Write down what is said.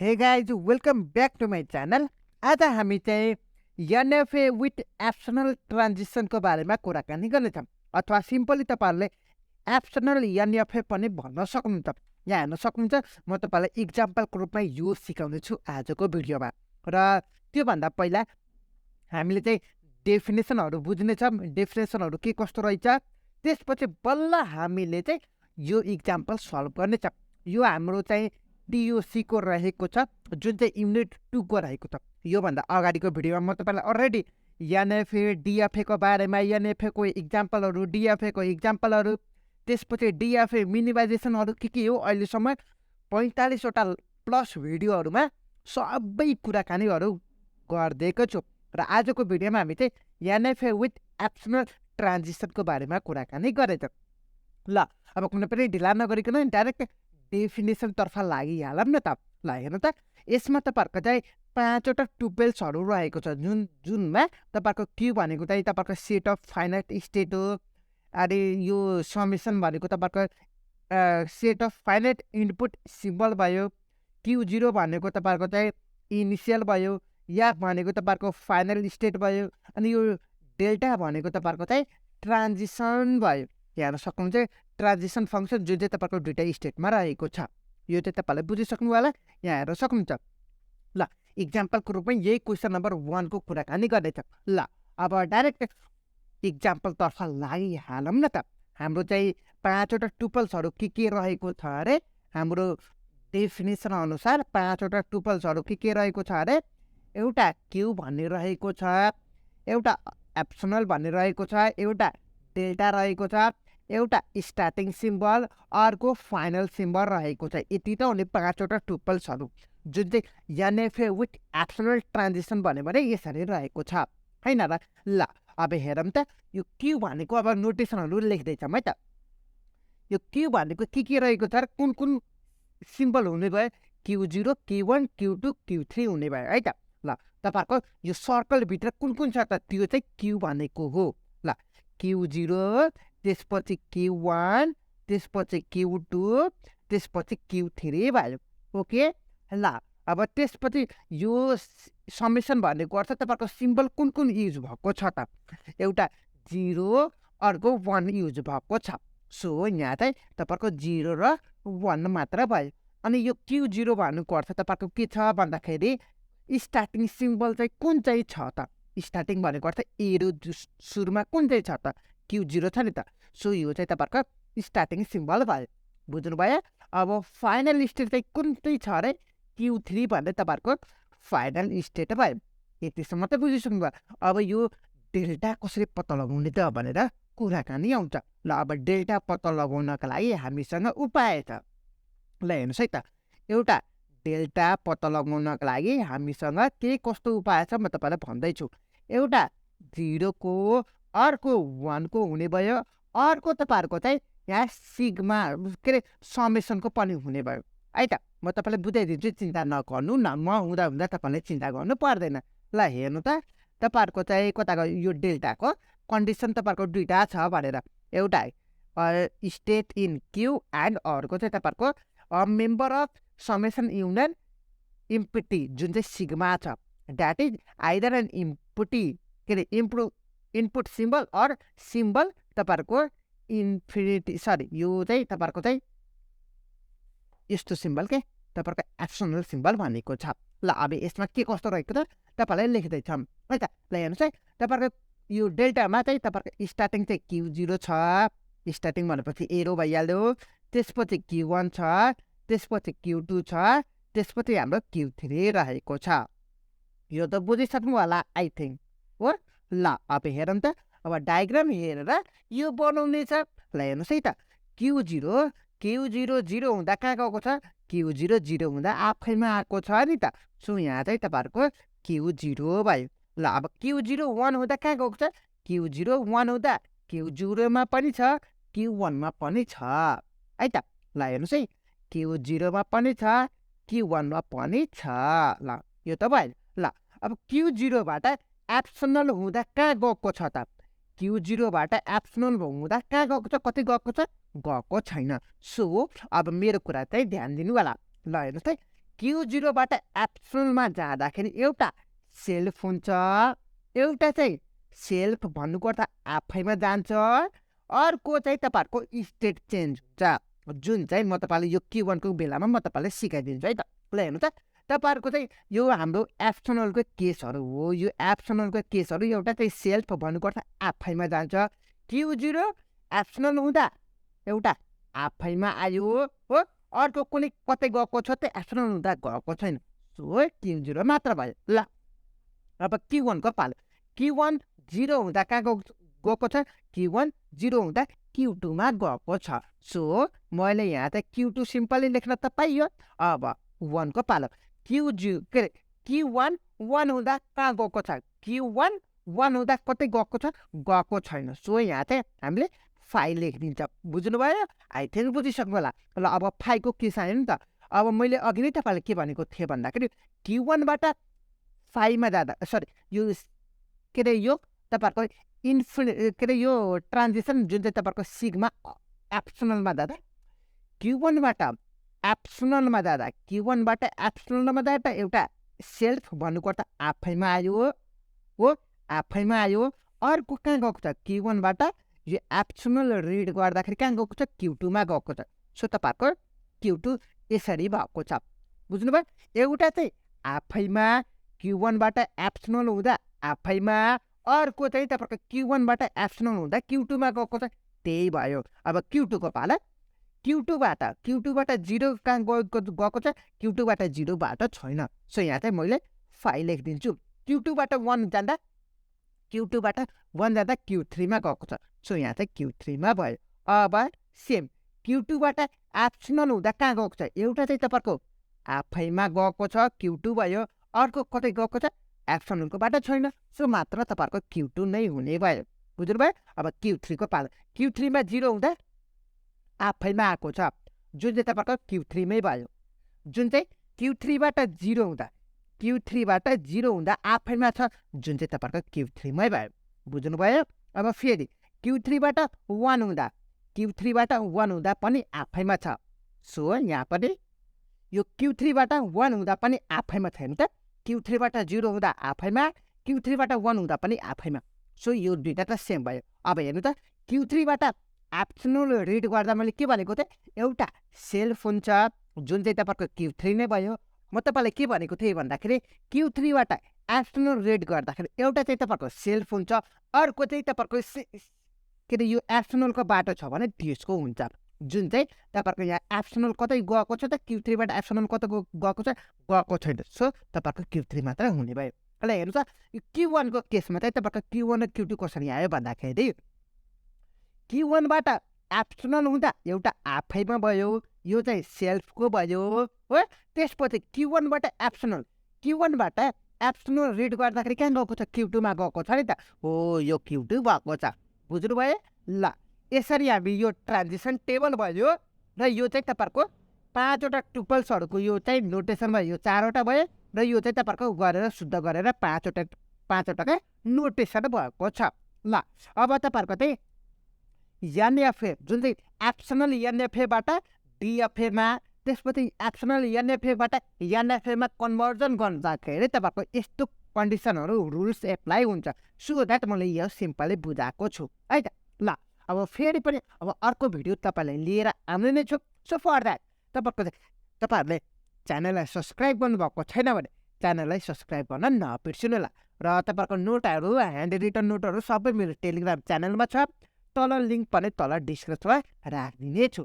Hey guys, welcome back to my channel. आज हामी चाहिँ NFA with Epsional transition को बारेमा कुराकानी गर्नेछौँ अथवा सिम्पली तपाईहरुले Epsional NFA पनि भन्न सक्नुहुन्छ। यहाँ हेर्न सक्नुहुन्छ म तपाईलाई एक्जाम्पलको रूपमा यो सिकाउने छु आजको भिडियोमा। र त्यो भन्दा पहिला हामीले चाहिँ डेफिनेसनहरु बुझ्ने छौं, डेफिनेसनहरु के कस्तो रहेछ, त्यसपछि बल्ल हामीले चाहिँ यो एक्जाम्पल सल्भ गर्ने छ। यो हाम्रो चाहिँ TOC को रहेको छ, जुन चाहिँ युनिट 2 को रहेको छ। यो भन्दा अगाडिको भिडियोमा म तपाईलाई अलरेडी NFA DFA को बारेमा, NFA को एक्जाम्पलहरु, DFA को एक्जाम्पलहरु, त्यसपछि DFA मिनिमाइजेसनहरु के हो अहिलेसम्म 45 वटा प्लस भिडियोहरुमा सबै कुराकानीहरु गर्दैको छु। र आजको भिडियोमा हामी चाहिँ NFA with Epsilon ट्रान्जिसन को बारेमा कुराकानी गरेछौं। ल अब कुनै पनि ढिला नगरिकन डाइरेक्ट डेफिनेसन तर्फ लागिहालौं न त। ल हेर्नु त, यसमा तपाईहरुको चाहिँ 5 वटा टुपल्सहरु रहेको छ, जुनमा तपाईहरुको q भनेको चाहिँ तपाईहरुको सेट अफ फाइनाइट स्टेट हो। अनि यो समेसन भनेको तपाईहरुको set of finite input symbol भयो। q0 भनेको तपाईहरुको चाहिँ इनिशियल भयो। f भनेको तपाईहरुको फाइनल स्टेट भयो। अनि यो डेल्टा भनेको तपाईहरुको चाहिँ ट्रान्जिसन भयो। यहाँ सक्नुहुन्छ ट्रान्जिसन फंक्सन जुन चाहिँ तपाईहरुको दुईटा स्टेटमा रहेको छ। यो चाहिँ तपाईले बुझिसक्नु होला। यहाँ हेर्न सक्नुहुन्छ। ल एक्जाम्पलको रूपमा यही क्वेशन नम्बर 1 को कुराकानी गर्दैछ। ल अब डाइरेक्ट एक्जाम्पल तर्फ लागिहालौं न त। हाम्रो चाहिँ 5 वटा टुपल्सहरु के रहेको छ अरे, हाम्रो डेफिनेसन अनुसार 5 वटा टुपल्सहरु के रहेको छ अरे, एउटा q भन्ने रहेको छ, एउटा एप्सनल भन्ने रहेको छ, एउटा डेल्टा रहेको छ, एउटा स्टार्टिङ सिम्बल, अर्को फाइनल सिम्बल रहेको छ। यति त हुने 5 वटा टुपल्सहरु जुन चाहिँ NFA with Epsilon ट्रान्जिसन भन्यो भने यसरी रहेको छ हैन र। ल अब हेरौं त, यो q भनेको अब नोटेसनहरु लेख्दै छम है त। यो q भनेको के रहेको छ र कुन सिम्बल हुने भयो, q0 q1 q2 q3 हुने भयो है त। ल तपाईहरुको यो सर्कल भित्र कुन छ त, त्यो चाहिँ q भनेको हो। ल q0, त्यसपछि q1, त्यसपछि q2, त्यसपछि q3 भयो। ओके। ल अब त्यसपछि यो समेसन भनेको अर्थ तपाईहरुको सिम्बल कुन युज भएको छ त, एउटा 0 अर्को 1 युज भएको छ। सो यहाँ चाहिँ तपाईहरुको 0 र 1 मात्र भयो। अनि यो q0 भनेको अर्थ तपाईहरुको के छ भन्दाखेरि स्टार्टिङ सिम्बल चाहिँ कुन चाहिँ छ त, स्टार्टिङ भनेको अर्थ एरो सुरुमा कुन चाहिँ छ त, q0 छ नि त। सो यो चाहिँ तपाईहरुको स्टार्टिङ सिम्बल भयो। बुझ्नु भयो। अब फाइनल स्टेट चाहिँ कुन चाहिँ छ रे, q3 भन्ने तपाईहरुको फाइनल स्टेट भयो। यतिसम्म त बुझिसक्नु भयो। अब यो डेल्टा कसरी पत्ता लगाउने त भनेर कुराकानी आउँछ। ल अब डेल्टा पत्ता लगाउनका लागि हामीसँग उपाय छ। ल हेर्नुस् है त, एउटा डेल्टा पत्ता लगाउनका लागि हामीसँग के कस्तो उपाय छ म तपाईलाई भन्दै छु। एउटा 0 को, अर्को 1 को हुने भयो, अर्को तपाईहरुको चाहिँ यहाँ सिग्मा के रे समेसनको पनि हुने भयो है त। म तपाईलाई बुझाइदिन्छु, चिन्ता नगर्नु न, म हुँदा तपाईले चिन्ता गर्नु पर्दैन। ल हेर्नु त, तपाईहरुको चाहिँ कताको यो डेल्टाको कन्डिसन तपाईहरुको दुईटा छ भनेर, एउटा स्टेट इन q एन्ड अर्को चाहिँ तपाईहरुको मेम्बर अफ समेसन युनियन इम्पिटी जुन चाहिँ सिग्मा छ, that is either an empty के रे इनपुट सिम्बल और सिम्बल तपाईहरुको इन्फिनिटी, सरी यो चाहिँ तपाईहरुको चाहिँ यस्तो सिम्बल के तपाईहरुको एप्सनल सिम्बल भनेको छ। ल अब यसमा के कस्तो रहेको त तपाईलाई लेख्दै छम है त। ल हेर्नुस् है, तपाईहरुको यो डेल्टामा चाहिँ तपाईहरुको स्टार्टिङ चाहिँ q0 छ, स्टार्टिङ भनेपछि एरो भइहाल्यो, त्यसपछि q1 छ, त्यसपछि q2 छ, त्यसपछि हाम्रो q3 रहेको छ। यो त बुझिसक्नु होला आई थिंक हो। ल अब हेरौं त, अब डायग्राम हेरेर यो बनाउने छ। ल हेर्नुस् है त, q0 0 हुँदा कहाँ गएको छ, q0 0 हुँदा आफैमा आएको छ नि त। सो यहाँ चाहिँ तपाईहरुको q0 भयो। ल अब q0 1 हुँदा कहाँ गएको छ, q0 1 हुँदा q0 मा पनि छ, q1 मा पनि छ है त। ल हेर्नुस् है, q0 मा पनि छ, q1 मा पनि छ। ल यो त भयो। ल अब q0 बाट एप्सनल हुँदा कहाँ गएको छ त, q0 बाट एप्सनल हुँदा कहाँ गएको छ, कति गएको छ, गएको छैन। सो अब मेरो कुरा चाहिँ ध्यान दिनु होला। ल हेर्नुस् है, Q0 बाट एप्सिलनमा जाँदाखेरि एउटा सेल्फ हुन्छ, एउटा चाहिँ सेल्फ भन्नुपर्दा आफैमा जान्छ, अर्को चाहिँ तपाईहरुको स्टेट चेन्ज हुन्छ, जुन चाहिँ म तपाईलाई यो Q1 को बेलामा म तपाईलाई सिकाइदिन्छु है त। ल हेर्नु त, तपाईहरुको चाहिँ यो हाम्रो एप्सनलको केसहरु हो। यो एप्सनलको केसहरु एउटा चाहिँ सेल्फ भन्नुपर्दा आफैमा जान्छ, Q0 एप्सनल हुँदा एउटा आफैमा आयो हो, अर्को कुनै कतै गएको छ त एप्सनल हुँदा गएको छैन, सो Q0 मात्र भयो। ल अब Q1 को पालो। Q1 0 हुँदा कहाँ गएको छ, Q1 0 हुँदा Q2 मा गएको छ, सो मैले यहाँ त Q2 सिम्पली लेख्न त पाइयो। अब 1 को पालो। Q1 1 हुँदा कहाँ गएको छ, Q1 1 हुँदा कतै गएको छ, गएको छैन, सो यहाँ चाहिँ हामीले 5 लेखिदिन्छ। बुझ्नुभयो? आई थिंक बुझिसक्नु होला। ल अब 5 को केस आयो नि त। अब मैले अघि नै तपाईलाई के भनेको थिएँ भन्दाखेरि Q1 बाट 5 मा जाँदा सरी यो के रे यो तपाईहरुको के रे यो ट्रान्जिसन जुन चाहिँ तपाईहरुको सिग्मा एप्सिलनमा जाँदा Q1 बाट एप्सिलनमा जाँदा Q1 बाट एप्सिलनमा जाँदा एउटा सेल्फ भन्नुपर्दा आफैमा आयो हो, आफैमा आयो, अर्को कहाँ गएको छ, Q1 बाट यो एप्सिलल रिड गर्दाखेरि कहाँ गएको छ, Q2 मा गएको छ, सो तपाईहरुको Q2 यसरी भएको छ। बुझ्नुभयो? एउटा चाहिँ आफैमा Q1 बाट एप्सिलल हुँदा आफैमा, अर्को चाहिँ तपाईहरुको Q1 बाट एप्सिलल हुँदा Q2 मा गएको छ, त्यही भयो। अब Q2 को पाला। Q2 बाट 0 कहाँ गएको छ, Q2 बाट 0 बाट छैन, सो यहाँ चाहिँ मैले 5 लेखिदिन्छु। Q2 बाट 1 जाँदा Q2 बाट 1 जाँदा Q3 मा गएको छ, सो यहाँ चाहिँ Q3 मा भयो। अब सेम Q2 बाट एप्सिलल हुँदा कहाँ गएको छ, एउटा चाहिँ तपाईहरुको आफैमा गएको छ, Q2 भयो, अर्को कतै गएको छ, एप्सिललको बाट छैन, सो मात्र तपाईहरुको Q2 नै हुने भयो। बुझ्नुभयो? अब Q3 को पालो। Q3 मा 0 हुँदा आफैमा आएको छ, जुन चाहिँ तपाईहरुको Q3 मै भयो, जुन चाहिँ Q3 बाट 0 हुँदा Q3 बाट 0 हुँदा आफैमा छ, जुन चाहिँ तपाईहरुको Q3 मै भयो। बुझ्नुभयो? अब फेरि Q3 बाट 1 हुँदा Q3 बाट 1 हुँदा पनि आफैमा छ, सो यहाँ पनि यो Q3 बाट 1 हुँदा पनि आफैमा छैन त, Q3 बाट 0 हुँदा आफैमा, Q3 बाट 1 हुँदा पनि आफैमा, सो यो दुईटा त सेम भयो। अब हेर्नु त, Q3 बाट एप्सिलल रिड गर्दा मैले के भनेको थिएँ, एउटा सेल्फ हुन्छ, जुन चाहिँ तपाईहरुको Q3 नै भयो। म तपाईलाई के भनेको थिएँ भन्दाखेरि Q3 बाट एप्सिलल रिड गर्दाखेरि एउटा चाहिँ तपाईहरुको सेल्फ हुन्छ, अर्को चाहिँ तपाईहरुको के रे यो एप्सिललको बाटो छ भने त्यसको हुन्छ, जुन चाहिँ तपाईहरुको यहाँ एप्सिलल कतै गएको छ त, Q3 बाट एप्सिलल कतै गएको छ, गएको छैन, सो तपाईहरुको Q3 मात्र हुने भयो। ल हेर्नु त, यो Q1 को केसमा चाहिँ तपाईहरुको Q1 र Q2 कसरी आयो भन्दाखेरि Q1 बाट एप्सिलल हुँदा एउटा आफैमा भयो, यो चाहिँ सेल्फको भयो हो, त्यसपछि Q1 बाट एप्सिलल, Q1 बाट एप्सिलल रिड गर्दाखेरि कहाँ गएको छ, Q2 मा गएको छ नि त, हो यो Q2 भएको छ। बुझ्नुभयो? ल यसरी हामी यो ट्रान्जिसन टेबल भयो र यो चाहिँ तपाईहरुको 5 वटा टुपल्सहरुको यो चाहिँ नोटेसन भयो, यो 4 वटा भयो र यो चाहिँ तपाईहरुको गरेर शुद्ध गरेर 5 वटाका नोटेसन भएको छ। ल अब तपाईहरुको चाहिँ NFA जुन चाहिँ एप्सिलल NFA बाट DFA मा, त्यसपछि एप्सिलल NFA बाट NFA मा कन्भर्जन गर्दाखेरि तपाईहरुको यस्तो कन्डिसनहरु रुल्स एप्लाई हुन्छ, सो दैट मैले यो सिम्पली बुझाएको छु है त। ल अब फेरि पनि अब अर्को भिडियो तपाईलाई लिएर आउने नै छु, सो फर दैट तपाईहरुले च्यानललाई सब्स्क्राइब गर्नुभएको छैन भने च्यानललाई सब्स्क्राइब गर्न नबिर्सिनु होला, र तपाईहरुको नोटहरु ह्यान्ड रिटन नोटहरु सबै मेरो टेलिग्राम च्यानलमा छ, तल लिंक पनि तल डिस्क्रिप्सनमा राखिदिने छु।